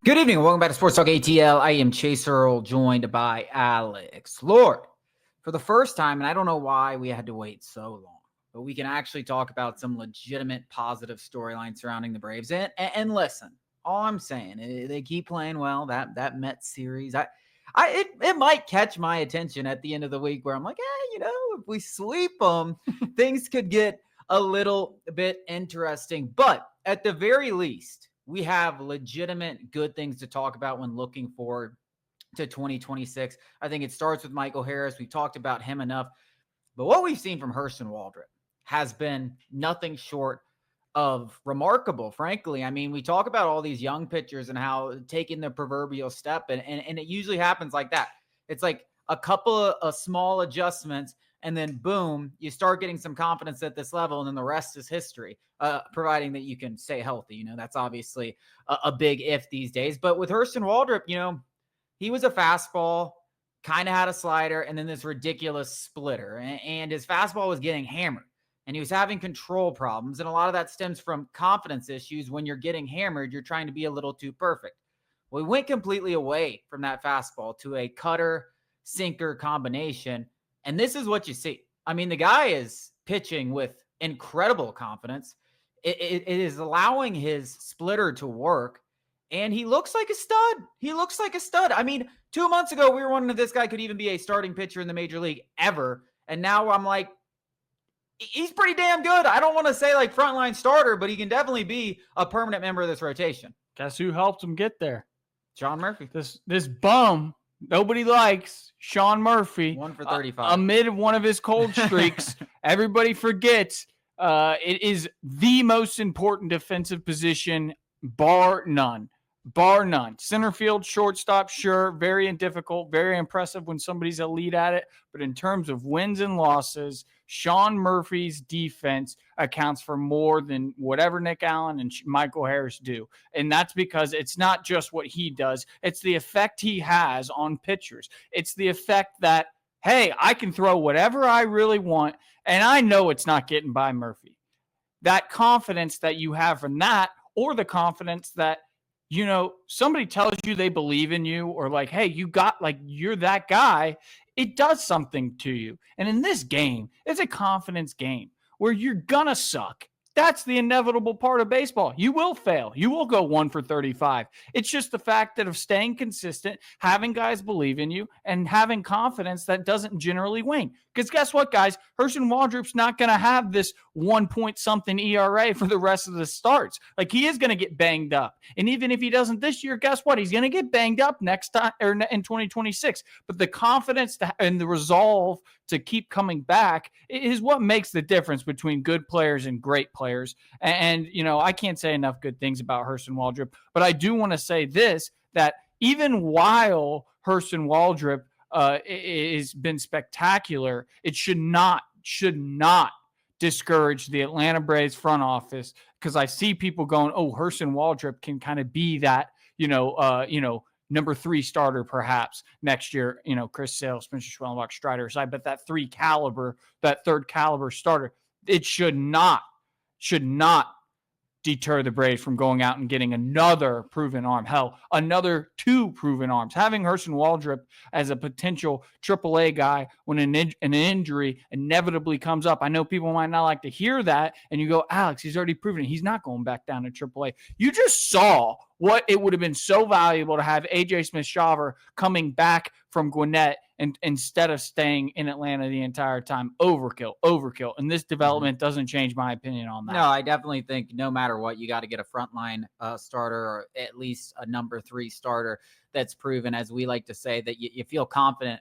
Good evening. Welcome back to Sports Talk ATL. I am Chase Earl, joined by Alex Lord. For the first time, and I don't know why we had to wait so long, but we can actually talk about some legitimate positive storylines surrounding the Braves. And listen, all I'm saying, they keep playing well. That Mets series, it might catch my attention at the end of the week where I'm like, if we sweep them, things could get a little bit interesting. But at the very least, we have legitimate good things to talk about when looking forward to 2026. I think it starts with Michael Harris. We talked about him enough. But what we've seen from Hurston Waldrep has been nothing short of remarkable, frankly. I mean, we talk about all these young pitchers and how taking the proverbial step, and it usually happens like that. It's like a couple of small adjustments, and then boom, you start getting some confidence at this level, and then the rest is history, providing that you can stay healthy. That's obviously a big if these days. But with Hurston Waldrep, he was a fastball, kind of had a slider, and then this ridiculous splitter. And his fastball was getting hammered, and he was having control problems. And a lot of that stems from confidence issues. When you're getting hammered, you're trying to be a little too perfect. Well, we went completely away from that fastball to a cutter sinker combination. And this is what you see. I mean, the guy is pitching with incredible confidence. It is allowing his splitter to work. And he looks like a stud. I mean, 2 months ago, we were wondering if this guy could even be a starting pitcher in the major league ever. And now I'm like, he's pretty damn good. I don't want to say like frontline starter, but he can definitely be a permanent member of this rotation. Guess who helped him get there? Sean Murphy. This bum nobody likes, Sean Murphy. 1 for 35. Amid one of his cold streaks, everybody forgets it is the most important defensive position, bar none. Center field, shortstop, sure, very difficult, very impressive when somebody's elite at it. But in terms of wins and losses, Sean Murphy's defense accounts for more than whatever Nick Allen and Michael Harris do. And that's because it's not just what he does. It's the effect he has on pitchers. It's the effect that, hey, I can throw whatever I really want, and I know it's not getting by Murphy. That confidence that you have from that, or the confidence that, somebody tells you they believe in you, or like, hey, you're that guy, it does something to you. And in this game, it's a confidence game where you're gonna suck. That's the inevitable part of baseball. You will fail. You will go 1 for 35. It's just the fact that of staying consistent, having guys believe in you, and having confidence that doesn't generally wane. Because guess what, guys? Hurston Waldrop's not going to have this 1-point-something ERA for the rest of the starts. Like, he is going to get banged up. And even if he doesn't this year, guess what? He's going to get banged up next time or in 2026. But the confidence and the resolve to keep coming back is what makes the difference between good players and great players. And I can't say enough good things about Hurston Waldrep, but I do want to say this, that even while Hurston Waldrep has been spectacular, it should not discourage the Atlanta Braves front office, because I see people going, oh, Hurston Waldrep can kind of be that, number 3 starter perhaps next year, Chris Sale, Spencer Schwellenbach, Strider aside, but that third caliber starter, it should not deter the Braves from going out and getting another proven arm. Hell, another 2 proven arms. Having Hurston Waldrep as a potential AAA guy when an injury inevitably comes up. I know people might not like to hear that, and you go, Alex, he's already proven it. He's not going back down to AAA. You just saw what it would have been so valuable to have A.J. Smith-Shawver coming back from Gwinnett and instead of staying in Atlanta the entire time. Overkill. And this development doesn't change my opinion on that. No, I definitely think no matter what, you got to get a frontline starter, or at least a number 3 starter that's proven, as we like to say, that you feel confident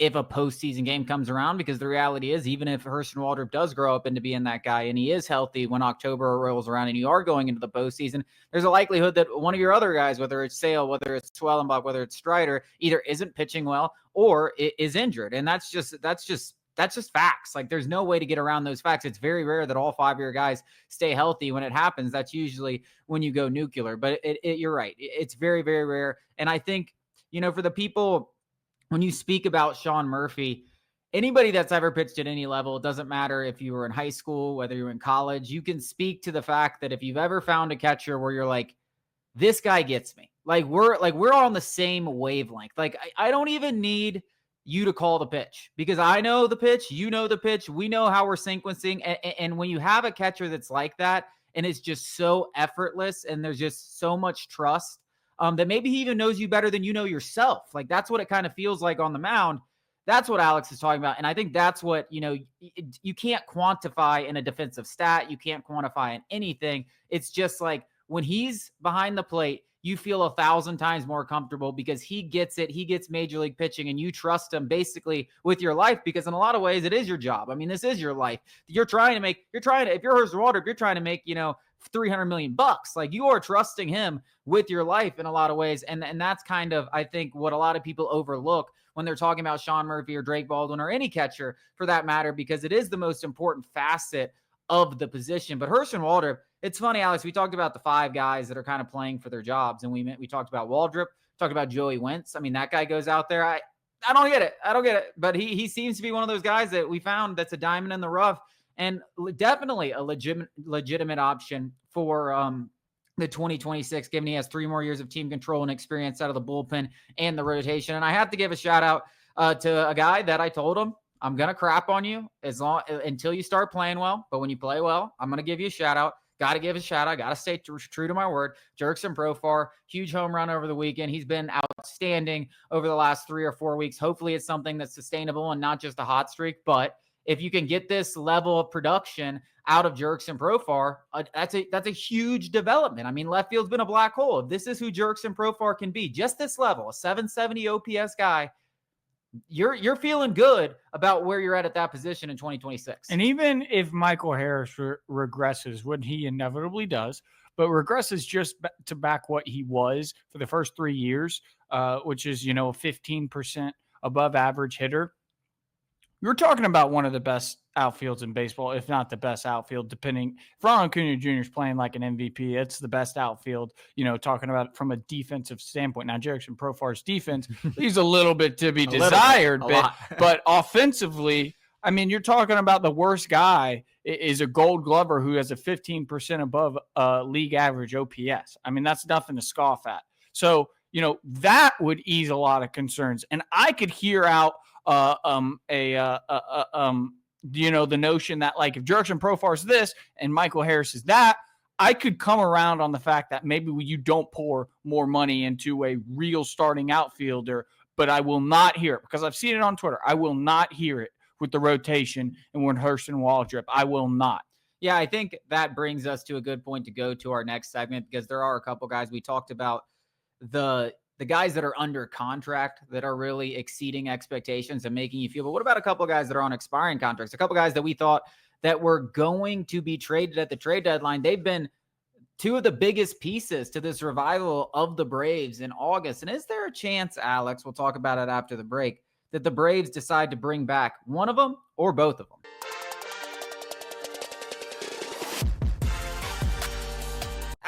if a postseason game comes around, because the reality is, even if Hurston Waldrep does grow up into being that guy and he is healthy when October rolls around and you are going into the postseason, there's a likelihood that one of your other guys, whether it's Sale, whether it's Schwellenbach, whether it's Strider, either isn't pitching well or is injured. And that's just facts. Like, there's no way to get around those facts. It's very rare that all 5 of your guys stay healthy. When it happens, that's usually when you go nuclear. But you're right. It's very, very rare. And I think, for the people, when you speak about Sean Murphy, anybody that's ever pitched at any level, it doesn't matter if you were in high school, whether you're in college, you can speak to the fact that if you've ever found a catcher where you're like, this guy gets me. Like we're on the same wavelength. Like I don't even need you to call the pitch because I know the pitch, you know the pitch, we know how we're sequencing. And when you have a catcher that's like that and it's just so effortless and there's just so much trust that maybe he even knows you better than you know yourself. Like that's what it kind of feels like on the mound. That's what Alex is talking about. And I think that's what, you can't quantify in a defensive stat. You can't quantify in anything. It's just like when he's behind the plate, you feel 1,000 times more comfortable because he gets it. He gets major league pitching and you trust him basically with your life because in a lot of ways it is your job. I mean, this is your life. If you're Harrison Walter, if you're trying to make, $300 million, like you are trusting him with your life in a lot of ways. And that's kind of, I think, what a lot of people overlook when they're talking about Sean Murphy or Drake Baldwin or any catcher for that matter, because it is the most important facet of the position. But Harrison Walter, it's funny, Alex, we talked about the 5 guys that are kind of playing for their jobs. And we talked about Waldrop, talked about Joey Wentz. I mean, that guy goes out there. I don't get it. But he seems to be one of those guys that we found that's a diamond in the rough and definitely a legitimate option for the 2026, given he has 3 more years of team control and experience out of the bullpen and the rotation. And I have to give a shout out to a guy that I told him, I'm going to crap on you until you start playing well. But when you play well, I'm going to give you a shout out. Got to give a shout out. Got to stay true to my word. Jurickson Profar, huge home run over the weekend. He's been outstanding over the last 3 or 4 weeks. Hopefully it's something that's sustainable and not just a hot streak. But if you can get this level of production out of Jurickson Profar, that's a huge development. I mean, left field's been a black hole. If this is who Jurickson Profar can be, just this level, a 770 OPS guy, you're feeling good about where you're at that position in 2026. And even if Michael Harris regresses, when he inevitably does, but regresses just to back what he was for the first 3 years, which is, a 15% above average hitter, you're talking about one of the best outfields in baseball, if not the best outfield, depending. If Ronald Acuna Jr. is playing like an MVP, it's the best outfield, talking about it from a defensive standpoint. Now, Jurickson Profar's defense leaves a little bit to be desired, but offensively, I mean, you're talking about the worst guy is a Gold Glover who has a 15% above league average OPS. I mean, that's nothing to scoff at. So, that would ease a lot of concerns. And I could hear out the notion that like if Jurickson Profar is this and Michael Harris is that, I could come around on the fact that maybe you don't pour more money into a real starting outfielder, but I will not hear it because I've seen it on Twitter. I will not hear it with the rotation and when Harrison Waldrop. I will not. Yeah, I think that brings us to a good point to go to our next segment because there are a couple guys we talked about the guys that are under contract that are really exceeding expectations and making you feel, but what about a couple of guys that are on expiring contracts? A couple of guys that we thought that were going to be traded at the trade deadline. They've been 2 of the biggest pieces to this revival of the Braves in August. And is there a chance, Alex, we'll talk about it after the break, that the Braves decide to bring back one of them or both of them?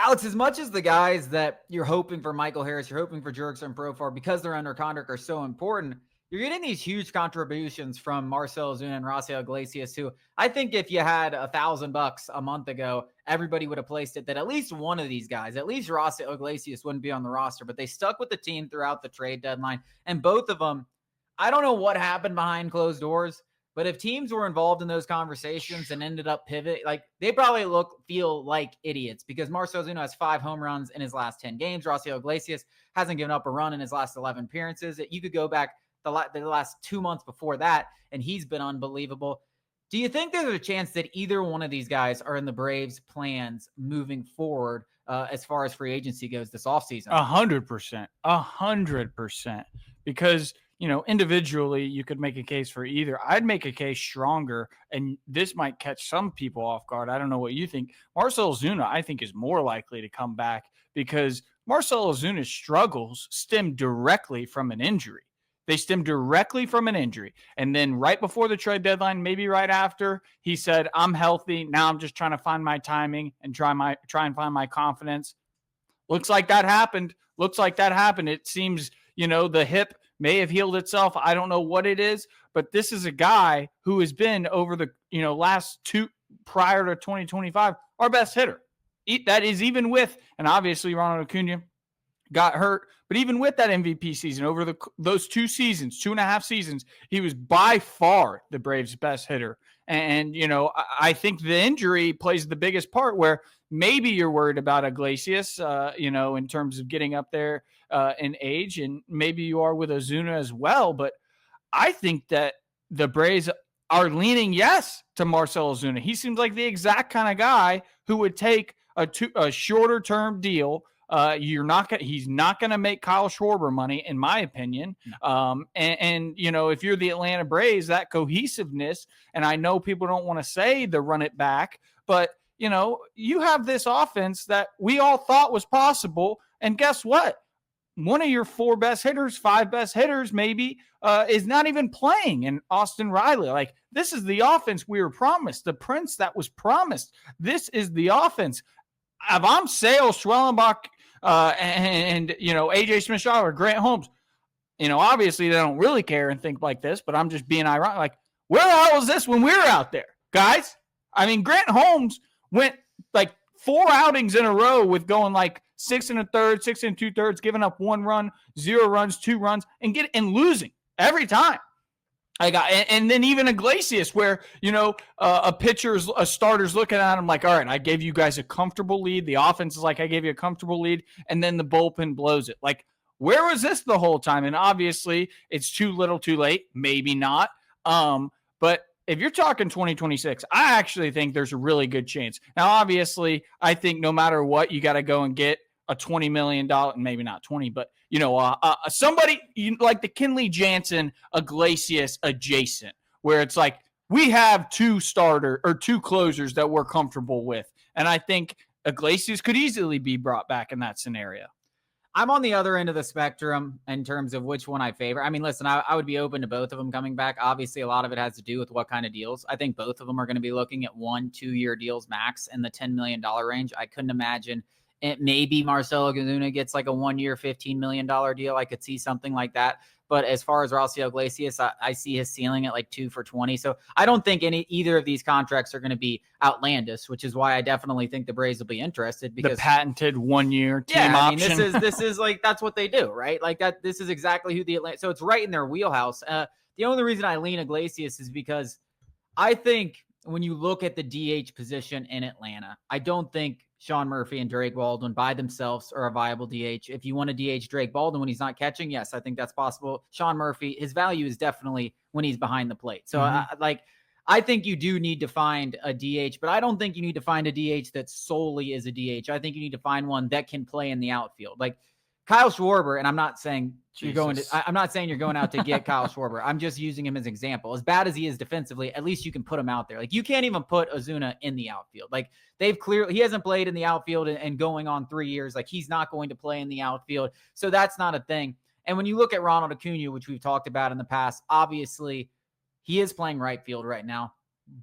Alex, as much as the guys that you're hoping for Michael Harris, you're hoping for Jurickson Profar because they're under contract are so important, you're getting these huge contributions from Marcell Ozuna and RAISEL Iglesias, who I think if you had $1,000 a month ago, everybody would have placed it that at least one of these guys, at least RAISEL Iglesias, wouldn't be on the roster, but they stuck with the team throughout the trade deadline. And both of them, I don't know what happened behind closed doors, but if teams were involved in those conversations and ended up pivot, like they probably feel like idiots because Marcell Ozuna has 5 home runs in his last 10 games. RAISEL Iglesias hasn't given up a run in his last 11 appearances. You could go back the last 2 months before that, and he's been unbelievable. Do you think there's a chance that either one of these guys are in the Braves' plans moving forward as far as free agency goes this offseason? 100%. 100%. Because individually, you could make a case for either. I'd make a case stronger, and this might catch some people off guard. I don't know what you think. Marcell Ozuna, I think, is more likely to come back because Marcell Ozuna's struggles stem directly from an injury. They stem directly from an injury. And then right before the trade deadline, maybe right after, he said, I'm healthy. Now I'm just trying to find my timing and try and find my confidence. Looks like that happened. It seems, the hip may have healed itself. I don't know what it is, but this is a guy who has been over the last 2 prior to 2025 our best hitter that is even with, and obviously Ronald Acuna got hurt, but even with that MVP season, over those 2 seasons, 2.5 seasons, he was by far the Braves' best hitter. And, I think the injury plays the biggest part, where maybe you're worried about Iglesias, in terms of getting up there in age, and maybe you are with Ozuna as well. But I think that the Braves are leaning yes to Marcell Ozuna. He seems like the exact kind of guy who would take a shorter term deal. He's not going to make Kyle Schwarber money, in my opinion. No. If you're the Atlanta Braves, that cohesiveness, and I know people don't want to say the run it back, but you have this offense that we all thought was possible. And guess what? One of your 4 best hitters, 5 best hitters, maybe, is not even playing in Austin Riley. Like, this is the offense we were promised, the prince that was promised. This is the offense. If I'm Sale, Schwellenbach, and AJ Smith-Shaw or Grant Holmes, obviously they don't really care and think like this, but I'm just being ironic. Like, where the hell was this when we were out there, guys? I mean, Grant Holmes went like 4 outings in a row with going like 6 1/3, 6 2/3, giving up 1 run, 0 runs, 2 runs, and losing every time. And then even Iglesias, where a starter's looking at him like, all right, I gave you guys a comfortable lead. The offense is like, I gave you a comfortable lead, and then the bullpen blows it. Like, where was this the whole time? And obviously, it's too little, too late. Maybe not. But if you're talking 2026, I actually think there's a really good chance. Now, obviously, I think no matter what, you got to go and get a $20 million, maybe not 20, but somebody like the Kenley Jansen Iglesias adjacent, where it's like, we have 2 closers that we're comfortable with. And I think Iglesias could easily be brought back in that scenario. I'm on the other end of the spectrum in terms of which one I favor. I mean, listen, I would be open to both of them coming back. Obviously, a lot of it has to do with what kind of deals. I think both of them are going to be looking at 1-2-year deals max in the $10 million range. I couldn't imagine it. Maybe Marcell Ozuna gets like a 1-year, $15 million deal. I could see something like that. But as far as Raisel Iglesias, I see his ceiling at like 2 for $20. So I don't think either of these contracts are going to be outlandish, which is why I definitely think the Braves will be interested, because the patented 1-year team option. I mean, this is like, that's what they do, right? Like that. This is exactly who the Atlanta. So it's right in their wheelhouse. The only reason I lean Iglesias is because I think when you look at the DH position in Atlanta, I don't think Sean Murphy and Drake Baldwin by themselves are a viable DH. If you want to DH Drake Baldwin when he's not catching, yes, I think that's possible. Sean Murphy, his value is definitely when he's behind the plate. So I think you do need to find a DH, but I don't think you need to find a DH that solely is a DH. I think you need to find one that can play in the outfield. Like Kyle Schwarber, and I'm not saying you're going out to get Kyle Schwarber. I'm just using him as an example. As bad as he is defensively, at least you can put him out there. Like, you can't even put Ozuna in the outfield. Like, he hasn't played in the outfield and going on 3 years. Like, he's not going to play in the outfield. So that's not a thing. And when you look at Ronald Acuna, which we've talked about in the past, obviously he is playing right field right now.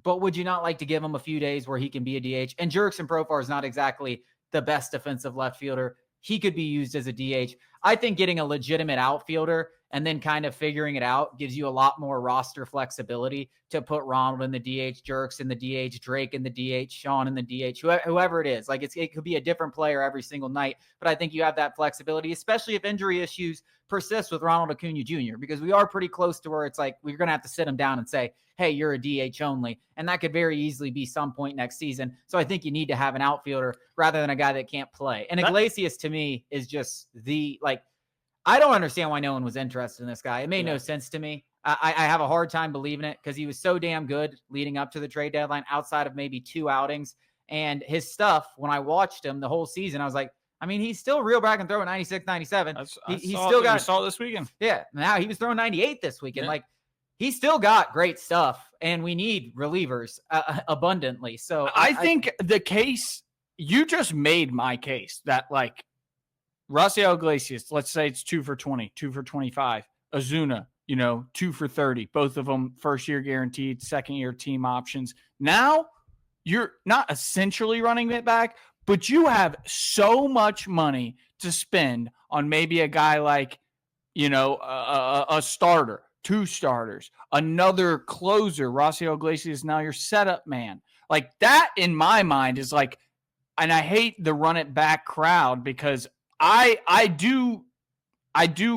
But would you not like to give him a few days where he can be a DH? And Jurickson Profar is not exactly the best defensive left fielder. He could be used as a DH. I think getting a legitimate outfielder and then kind of figuring it out gives you a lot more roster flexibility to put Ronald in the DH, Jurickson in the DH, Drake in the DH, Sean in the DH, whoever it is. Like, it could be a different player every single night, but I think you have that flexibility, especially if injury issues persist with Ronald Acuna Jr., because we are pretty close to where it's like we're going to have to sit him down and say, hey, you're a DH only. And that could very easily be some point next season. So I think you need to have an outfielder rather than a guy that can't play. And Iglesias, to me, is just I don't understand why no one was interested in this guy. It made no sense to me. I have a hard time believing it because he was so damn good leading up to the trade deadline outside of maybe 2 outings. And his stuff, when I watched him the whole season, I was like, I mean, he's still real back and throwing 96, 97. He still got. We saw it this weekend. Yeah. Now he was throwing 98 this weekend. Yeah. Like, he still got great stuff, and we need relievers abundantly. So I think the case, you just made my case that, like, Raisel Iglesias, let's say it's 2 for 20, 2 for 25. Ozuna, 2 for 30. Both of them first-year guaranteed, second-year team options. Now you're not essentially running it back, but you have so much money to spend on maybe a guy like, a starter, 2 starters, another closer. Raisel Iglesias is now your setup man. Like, that, in my mind, is like, and I hate the run it back crowd because I do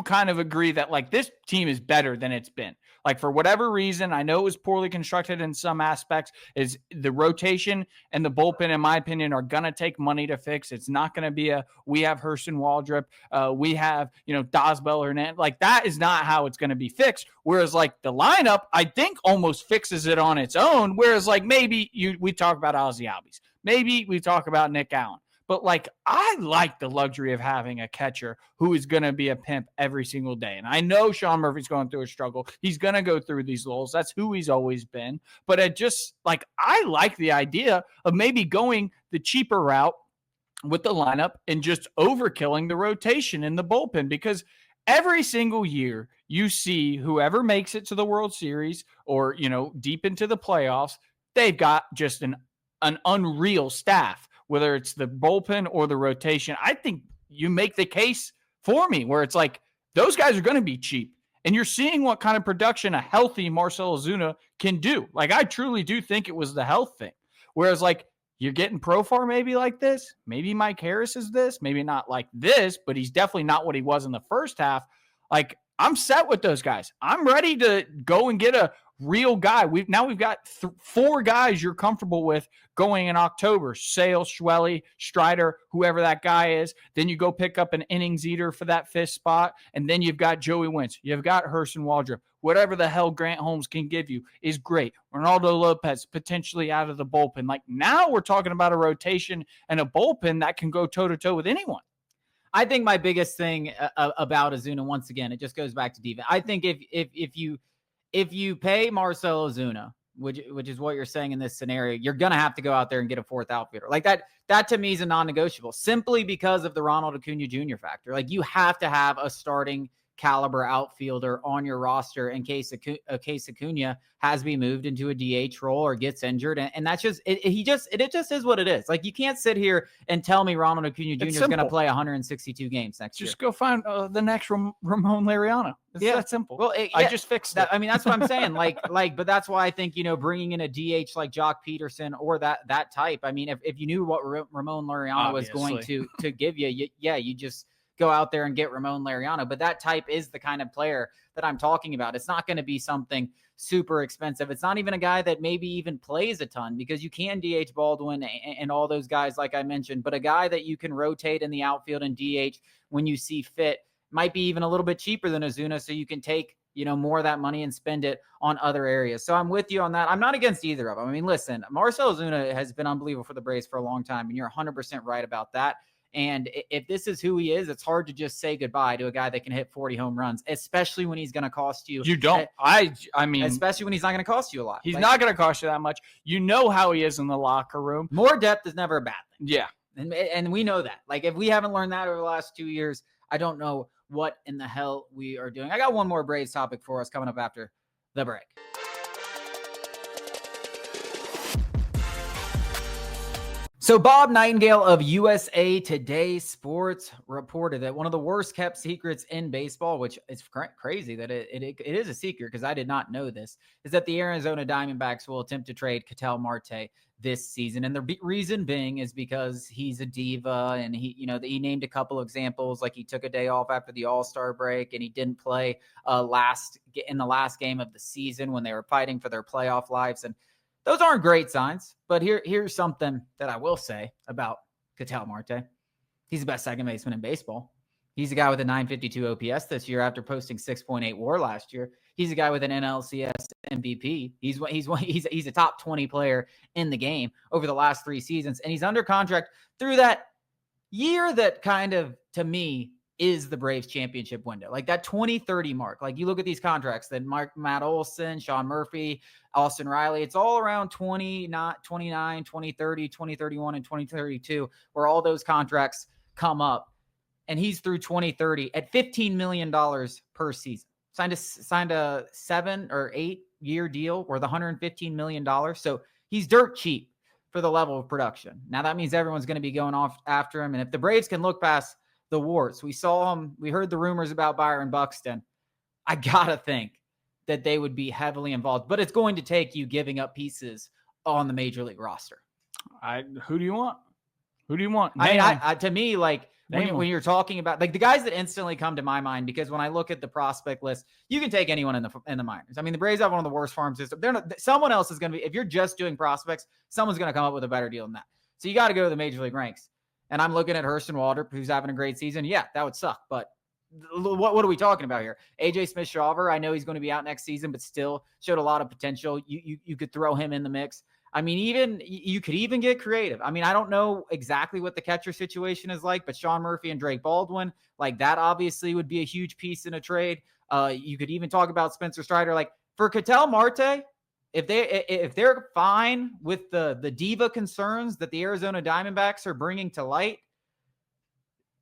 kind of agree that like this team is better than it's been. Like for whatever reason, I know it was poorly constructed in some aspects, is the rotation and the bullpen, in my opinion, are going to take money to fix. It's not going to be we have Hurston Waldrop, we have, Dosbell Hernandez. Like that is not how it's going to be fixed. Whereas like the lineup, I think almost fixes it on its own. Whereas like maybe we talk about Ozzie Albies. Maybe we talk about Nick Allen. But like, I like the luxury of having a catcher who is going to be a pimp every single day. And I know Sean Murphy's going through a struggle. He's going to go through these lulls. That's who he's always been. But I like the idea of maybe going the cheaper route with the lineup and just overkilling the rotation in the bullpen, because every single year you see whoever makes it to the World Series or, deep into the playoffs, they've got just an unreal staff. Whether it's the bullpen or the rotation, I think you make the case for me where it's like those guys are going to be cheap. And you're seeing what kind of production a healthy Marcell Ozuna can do. Like, I truly do think it was the health thing. Whereas, like, you're getting Profar maybe like this. Maybe Mike Harris is this. Maybe not like this, but he's definitely not what he was in the first half. Like, I'm set with those guys. I'm ready to go and get a real guy. We've got 4 guys you're comfortable with going in October. Sale, Schwelly, Strider, whoever that guy is. Then you go pick up an innings eater for that 5th spot. And then you've got Joey Wentz. You've got Hurston Waldrop. Whatever the hell Grant Holmes can give you is great. Ronaldo Lopez potentially out of the bullpen. Like now we're talking about a rotation and a bullpen that can go toe-to-toe with anyone. I think my biggest thing about Ozuna, once again, it just goes back to defense. I think if you pay Marcell Ozuna, which is what you're saying in this scenario, you're going to have to go out there and get a 4th outfielder. Like that to me is a non-negotiable simply because of the Ronald Acuna Jr. factor. Like you have to have a starting caliber outfielder on your roster in case Acuna has to be moved into a DH role or gets injured. And that's just, it just is what it is. Like you can't sit here and tell me Ronald Acuna Jr. is going to play 162 games next year. Just go find the next Ramon Laureano. It's that simple. Well, I just fixed that. I mean, that's what I'm saying. But that's why I think, bringing in a DH like Jock Peterson or that type. I mean, if you knew what Ramon Laureano was going to give you, you just go out there and get Ramon Laureano. But that type is the kind of player that I'm talking about. It's not going to be something super expensive. It's not even a guy that maybe even plays a ton, because you can DH Baldwin and all those guys like I mentioned, but a guy that you can rotate in the outfield and DH when you see fit might be even a little bit cheaper than Ozuna, so you can take more of that money and spend it on other areas. So I'm with you on that. I'm not against either of them. I mean, listen, Marcell Ozuna has been unbelievable for the Braves for a long time, and you're 100% right about that. And if this is who he is, it's hard to just say goodbye to a guy that can hit 40 home runs, especially when he's going to cost you. You don't. I mean, especially when he's not going to cost you a lot. He's not going to cost you that much. You know how he is in the locker room. More depth is never a bad thing. Yeah. And we know that. Like, if we haven't learned that over the last 2 years, I don't know what in the hell we are doing. I got one more Braves topic for us coming up after the break. So Bob Nightingale of USA Today Sports reported that one of the worst kept secrets in baseball, which is crazy that it is a secret because I did not know this, is that the Arizona Diamondbacks will attempt to trade Ketel Marte this season. And the reason being is because he's a diva, and he named a couple examples, like he took a day off after the All-Star break and he didn't play in the last game of the season when they were fighting for their playoff lives. And those aren't great signs, but here's something that I will say about Ketel Marte. He's the best second baseman in baseball. He's a guy with a 952 OPS this year after posting 6.8 WAR last year. He's a guy with an NLCS MVP. He's a top 20 player in the game over the last 3 seasons, and he's under contract through that year that kind of, to me, is the Braves championship window, like that 2030 mark. Like you look at these contracts that Matt Olson, Sean Murphy, Austin Riley, it's all around 29, 2030, 2031, and 2032, where all those contracts come up. And he's through 2030 at $15 million per season. Signed a 7 or 8 year deal worth $115 million. So he's dirt cheap for the level of production. Now that means everyone's going to be going off after him. And if the Braves can look past the warts, we saw him, we heard the rumors about Byron Buxton, I gotta think that they would be heavily involved, but it's going to take you giving up pieces on the major league roster. Who do you want? Who do you want? I mean, to me, like when you're talking about like the guys that instantly come to my mind, because when I look at the prospect list, you can take anyone in the minors. I mean, the Braves have one of the worst farm systems. Someone else is going to be, if you're just doing prospects, someone's going to come up with a better deal than that. So you got to go to the major league ranks. And I'm looking at Hurston Waldrop, who's having a great season. Yeah, that would suck. But what are we talking about here? AJ Smith-Shawver, I know he's going to be out next season, but still showed a lot of potential. You could throw him in the mix. I mean, you could even get creative. I mean, I don't know exactly what the catcher situation is like, but Sean Murphy and Drake Baldwin, like that obviously would be a huge piece in a trade. You could even talk about Spencer Strider. Like for Ketel Marte, if they're fine with the diva concerns that the Arizona Diamondbacks are bringing to light,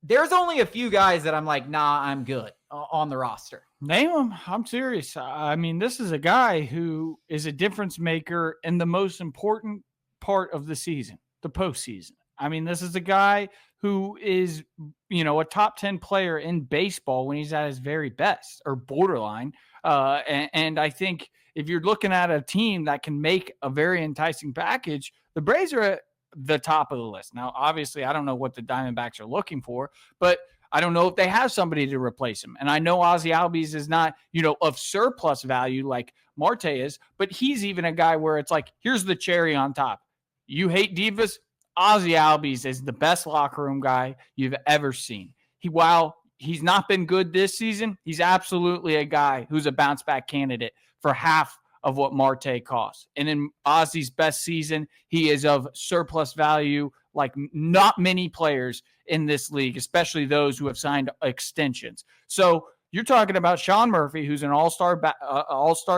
there's only a few guys that I'm like, nah, I'm good on the roster. Name them. I'm serious. I mean, this is a guy who is a difference maker in the most important part of the season, the postseason. I mean, this is a guy who is, a top 10 player in baseball when he's at his very best or borderline. And I think if you're looking at a team that can make a very enticing package, the Braves are at the top of the list. Now, obviously, I don't know what the Diamondbacks are looking for, but I don't know if they have somebody to replace him. And I know Ozzy Albies is not, of surplus value like Marte is, but he's even a guy where it's like, here's the cherry on top. You hate divas? Ozzy Albies is the best locker room guy you've ever seen. While he's not been good this season, he's absolutely a guy who's a bounce back candidate for half of what Marte costs. And in Ozzy's best season, he is of surplus value like not many players in this league, especially those who have signed extensions. So you're talking about Sean Murphy, who's an all-star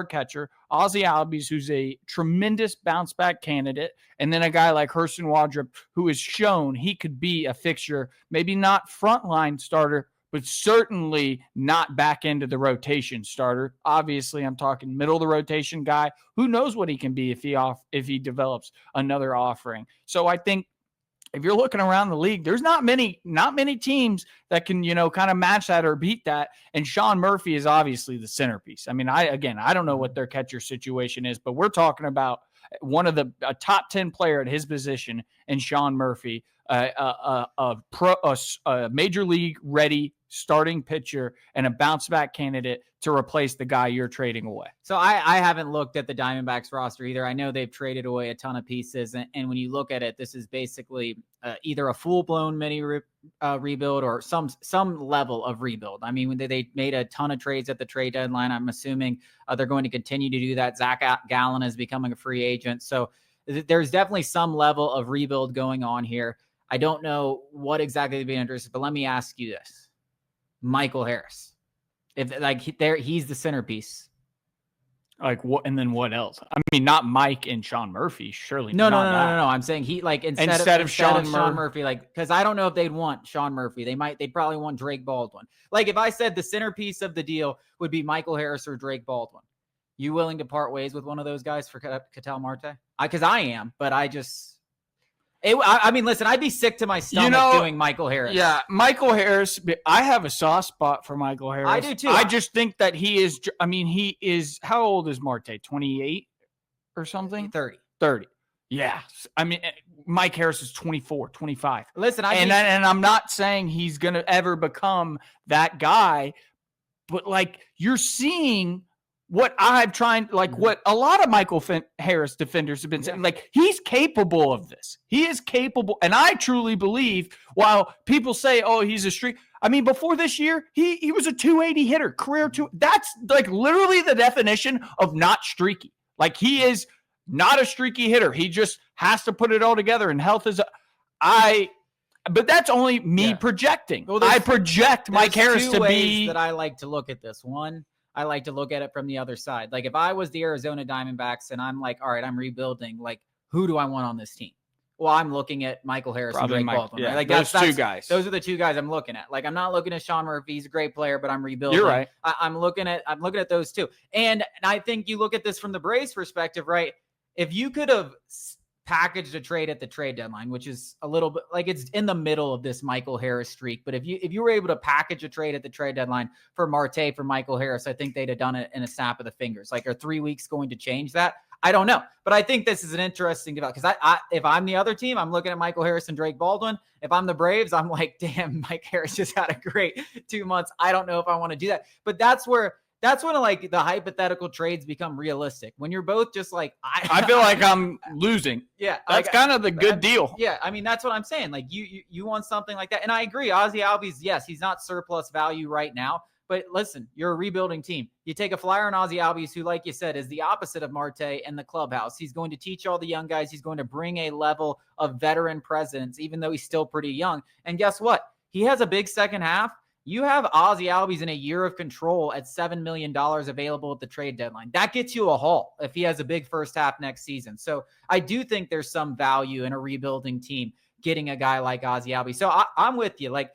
catcher, Ozzy Albies, who's a tremendous bounce-back candidate, and then a guy like Hurston Waldrop, who has shown he could be a fixture, maybe not frontline starter, but certainly not back into the rotation starter. Obviously, I'm talking middle of the rotation guy. Who knows what he can be if he develops another offering. So I think if you're looking around the league, there's not many teams that can, kind of match that or beat that. And Sean Murphy is obviously the centerpiece. I mean, I don't know what their catcher situation is, but we're talking about one of a top 10 player at his position and Sean Murphy, a major league ready starting pitcher and a bounce back candidate to replace the guy you're trading away. So I haven't looked at the Diamondbacks roster either. I know they've traded away a ton of pieces. And when you look at it, this is basically either a full-blown mini rebuild or some level of rebuild. I mean, when they made a ton of trades at the trade deadline, I'm assuming they're going to continue to do that. Zach Gallen is becoming a free agent. So there's definitely some level of rebuild going on here. I don't know what exactly they'd be interested, but let me ask you this. Michael Harris, he's the centerpiece. Like what? And then what else? I mean, not Mike and Sean Murphy, surely. No. I'm saying he instead of Sean Murphy, because I don't know if they'd want Sean Murphy. They'd probably want Drake Baldwin. Like if I said the centerpiece of the deal would be Michael Harris or Drake Baldwin, you willing to part ways with one of those guys for Ketel Marte? Because I am, but I mean, listen, I'd be sick to my stomach doing Michael Harris. Yeah, Michael Harris. I have a soft spot for Michael Harris. I do too. I just think that he is, how old is Marte? 28 or something? 30. Yeah. I mean, Mike Harris is 24, 25. Listen, and I'm not saying he's going to ever become that guy, but like you're seeing what I've tried, like what a lot of Michael Harris defenders have been saying, like he's capable of this. He is capable. And I truly believe while people say, oh, he's a streak. I mean, before this year, he was a 280 hitter, career two. That's like literally the definition of not streaky. Like he is not a streaky hitter. He just has to put it all together. And health is, but that's only me projecting. Well, I project Mike Harris to be. That I like to look at this. One, I like to look at it from the other side. Like if I was the Arizona Diamondbacks and I'm like, all right, I'm rebuilding, like who do I want on this team? Well, I'm looking at Michael Harris and Drake Baldwin. Yeah, right? Like those two guys. Those are the two guys I'm looking at. Like I'm not looking at Sean Murphy. He's a great player, but I'm rebuilding. You're right. I'm looking at those two. And I think you look at this from the Braves perspective, right? If you could have packaged a trade at the trade deadline, which is a little bit like it's in the middle of this Michael Harris streak. But if you were able to package a trade at the trade deadline for Marte, for Michael Harris, I think they'd have done it in a snap of the fingers. Like, are 3 weeks going to change that? I don't know. But I think this is an interesting development because if I'm the other team, I'm looking at Michael Harris and Drake Baldwin. If I'm the Braves, I'm like, damn, Mike Harris just had a great 2 months. I don't know if I want to do that. But that's when like the hypothetical trades become realistic. When you're both just like, I feel like I'm losing. Yeah. That's like, kind of the good deal. Yeah. I mean, that's what I'm saying. Like you want something like that. And I agree. Ozzy Albies, yes, he's not surplus value right now. But listen, you're a rebuilding team. You take a flyer on Ozzy Albies, who, like you said, is the opposite of Marte and the clubhouse. He's going to teach all the young guys. He's going to bring a level of veteran presence, even though he's still pretty young. And guess what? He has a big second half. You have Ozzy Albies in a year of control at $7 million available at the trade deadline. That gets you a haul if he has a big first half next season. So I do think there's some value in a rebuilding team getting a guy like Ozzy Albies. So I'm with you. Like,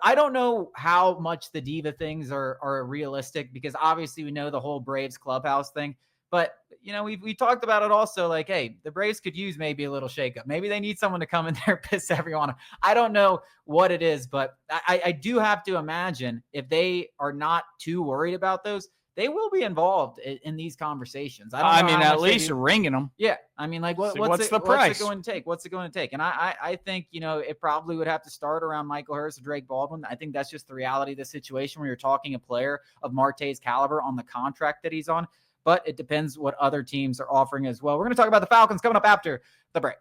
I don't know how much the diva things are realistic, because obviously we know the whole Braves clubhouse thing, but we talked about it also, like, hey, the Braves could use maybe a little shakeup. Maybe they need someone to come in there, piss everyone off. I don't know what it is, but I do have to imagine if they are not too worried about those, they will be involved in these conversations. I mean, at least ringing them. Yeah. I mean, like, what's the price? What's it going to take? What's it going to take? And I think, it probably would have to start around Michael Harris or Drake Baldwin. I think that's just the reality of the situation when you're talking a player of Marte's caliber on the contract that he's on. But it depends what other teams are offering as well. We're going to talk about the Falcons coming up after the break.